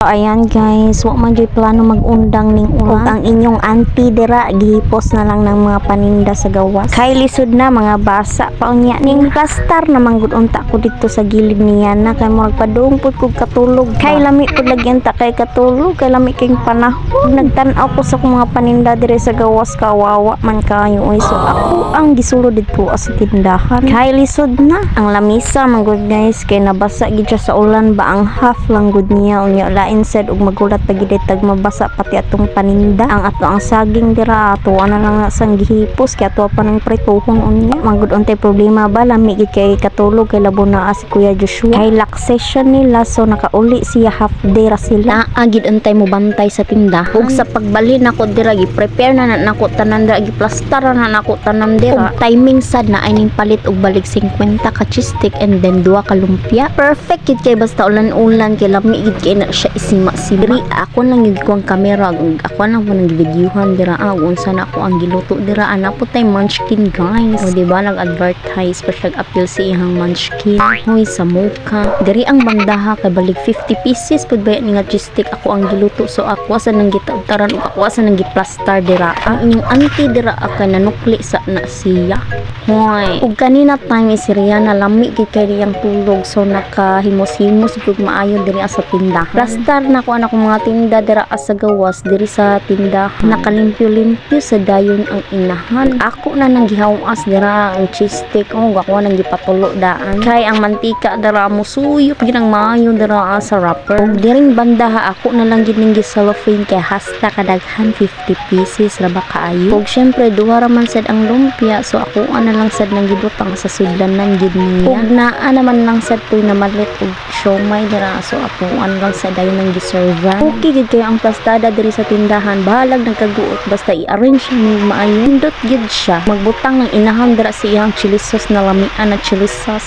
ayan guys, wa man jud plano magundang ning ulan. Ug ang inyong auntie dira gihipos na lang ng mga paninda sa gawas. Kay lisod na mga basa pa unya ning plastar na manggud unta ko dito sa gilid niya na kay murag padung pud kog katulog. Kay lami pud lagi unta kay katulog, kay lami king panahon. Nagtan-aw ko sa akong mga paninda diri sa gawas, kawawa man kayo oy. So ako ang gisulod dito sa tindahan. Kay lisod na ang lamisa manggud guys, kay nabasa gid siya sa ulan ba ang half lang gud niya unya lain said ug magulat pa gid tag mabasa pati atong paninda. Ang ato ang saging dira ato na lang sang gihipos kay ato pa nang prituhon unya. Manggud untay problema ba lami gid kay katulog kay labo na si Kuya Joshua. Kay lock session nila so nakauli siya half day ra sila. Naagid untay mo bantay sa tindahan. Ug sa pagbali nako dira gi-prepare na nako tanan dira gi-plaster na nako tanan dira. Ug timing sad na ay ning palit og balik 50 ka cheese stick and then 2 ka lumpia. Perfect gid kay basta ulan-ulan kay lami gid kay na siya isima-sima. Ako lang gid ko ang camera ug ako lang po nang videohan dira unsa na ako ang giluto dira ana po tay munchkin guys. O di ba nag-advertise pa siya appeal sa ihang munchkin. Hoy sa mukha. Diri ang bandaha kay balik 50 pieces pud ba ni nga cheese stick ako ang giluto so ako sa nang gitautaran ug ako sa nang giplastar dira. Ang inyong auntie dira aka nanukli sa na siya. Hoy. Ug kanina time si Rihanna lami gid kay diyang tulog so nakahimos-himos gud maayo diri sa tindahan. Plastar na ko anak mga tinda dira sa gawas diri sa tindahan. Nakalimpyo-limpyo sa dayon ang inahan. Ako na nang gihawas dira ang cheese stick o ako nang gipatulo daan. Kay ang mantika dira musuyop gid ang maayo dira sa wrapper. Ug diring bandaha ako na lang gid ning gisalofane kay hasta kadaghan 50 pieces ra ba kaayo. Ug syempre duha ra man sad ang lumpia so ako na lang sad nang gibutang sa sudlanan gid niya. Ug naa naman lang sad toy na malit ug siomay dira so ako lang sad dayon nang giservan. Okay gid kay ang plastada diri sa tindahan bahalag nagkaguot basta i-arrange ni maayo. Hindot gid siya. Magbutang ng inahan dira sa iyang chili sauce na lamian na chili sauce.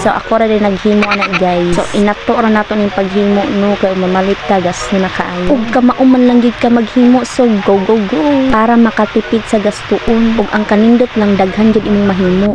So ako ra din naghimo ana guys. So inato ra nato ning paghimo no kay mamalit ka gasto na kaayo. Ug kamauman lang gid ka maghimo so go go go para makatipid sa gastuon ug ang kanindot lang daghan gid imong mahimo.